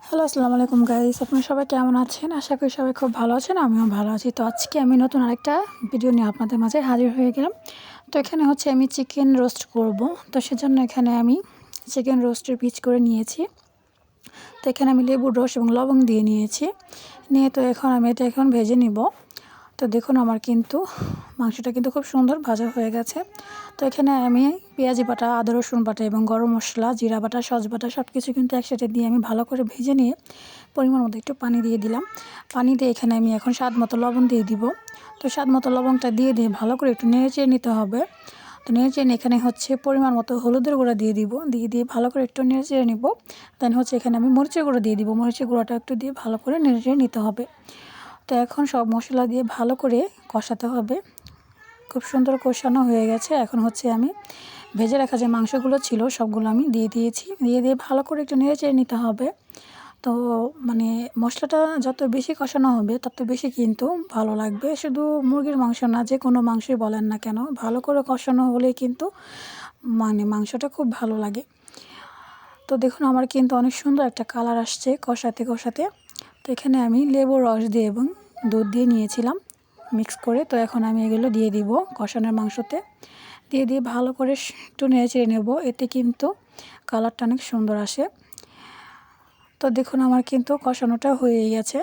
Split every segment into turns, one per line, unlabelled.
Hello, আসসালামু আলাইকুম guys. আপনারা সবাই কেমন আছেন? আশা করি সবাই খুব ভালো আছেন। আমিও ভালো আছি। তো আজকে আমি নতুন আরেকটা ভিডিও নিয়ে আপনাদের মাঝে হাজির হয়ে গেলাম। তো এখানে হচ্ছে আমি চিকেন রোস্ট করব। তো সেজন্য এখানে আমি চিকেন রোস্টের পিস করে নিয়েছি। তো এখানে আমি লেবুর রস এবং লবঙ্গ দিয়ে নিয়েছি। নিয়ে তো এখন আমি এটা ভেজে নিব। তো দেখুন আমার কিন্তু মাংসটা কিন্তু খুব সুন্দর ভাজা হয়ে গেছে। তো এখানে আমি পেঁয়াজি বাটা, আদা রসুন বাটা এবং গরম মশলা, জিরা বাটা, সস বাটা সব কিছু কিন্তু একসাথে দিয়ে আমি ভালো করে ভেজে নিয়ে পরিমাণ মতো একটু পানি দিয়ে দিলাম। পানি দিয়ে এখানে আমি এখন স্বাদ মতো লবণ দিয়ে দিব। তো স্বাদ মতো লবণটা দিয়ে ভালো করে একটু নেড়েচেড়ে নিতে হবে। তো নেড়েচেড়ে এখানে হচ্ছে পরিমাণ মতো হলুদের গুঁড়া দিয়ে দিব। দিয়ে ভালো করে একটু নেড়েচেড়ে নিব। দেন হচ্ছে এখানে আমি মরিচের গুঁড়ো দিয়ে দিব। মরিচের গুঁড়োটা একটু দিয়ে ভালো করে নেড়েচেড়ে নিতে হবে। তো এখন সব মশলা দিয়ে ভালো করে কষাতে হবে। খুব সুন্দর কষানো হয়ে গেছে। এখন হচ্ছে আমি ভেজে রাখা যে মাংসগুলো ছিল সবগুলো আমি দিয়ে দিয়েছি। দিয়ে ভালো করে একটু নেড়েচেড়ে নিতে হবে। তো মশলাটা যত বেশি কষানো হবে তত বেশি কিন্তু ভালো লাগবে। শুধু মুরগির মাংস না, যে কোনো মাংসই বলেন না কেন, ভালো করে কষানো হলেই কিন্তু মাংসটা খুব ভালো লাগে। তো দেখুন আমার কিন্তু অনেক সুন্দর একটা কালার আসছে কষাতে কষাতে। তো এখানে আমি লেবুর রস দিয়ে এবং দুধ দিয়ে নিয়েছিলাম মিক্স করে। তো এখন আমি এগুলো দিয়ে দিব কষানোর মাংসতে। দিয়ে ভালো করে একটু নেড়েচেড়ে নেব। এতে কিন্তু কালারটা অনেক সুন্দর আসে। তো দেখুন আমার কিন্তু কষানোটা হয়ে গেছে।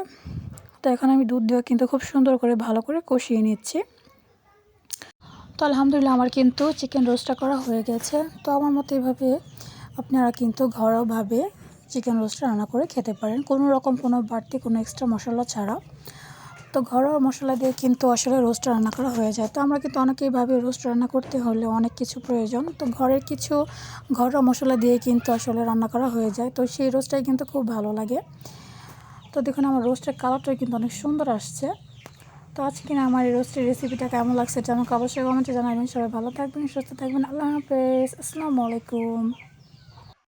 তো এখন আমি দুধ দিয়ে কিন্তু খুব সুন্দর করে ভালো করে কষিয়ে নিচ্ছি। তো আলহামদুলিল্লাহ আমার কিন্তু চিকেন রোস্টটা করা হয়ে গেছে। তো আমার মতো এভাবে আপনারা কিন্তু ঘরোয়াভাবে চিকেন রোস্টটা রান্না করে খেতে পারেন, কোনো রকম কোনো বাড়তি কোনো এক্সট্রা মশলা ছাড়া। তো ঘরোয়া মশলা দিয়ে কিন্তু আসলে রোস্ট রান্না করা হয়ে যায়। তো আমরা কিন্তু অনেকেই ভাবে রোস্ট রান্না করতে হলে অনেক কিছু প্রয়োজন। তো ঘরের কিছু ঘরোয়া মশলা দিয়ে কিন্তু আসলে রান্না করা হয়ে যায়। তো সেই রোস্টটাই কিন্তু খুব ভালো লাগে। তো দেখুন আমার রোস্টের কালারটা কিন্তু অনেক সুন্দর আসছে। তো আজকে আমার এই রোস্টের রেসিপিটা কেমন লাগছে এটা আমাকে অবশ্যই কমেন্টে জানাবেন। সবাই ভালো থাকবেন, সুস্থ থাকবেন। আল্লাহ হাফেজ, আসসালামু আলাইকুম।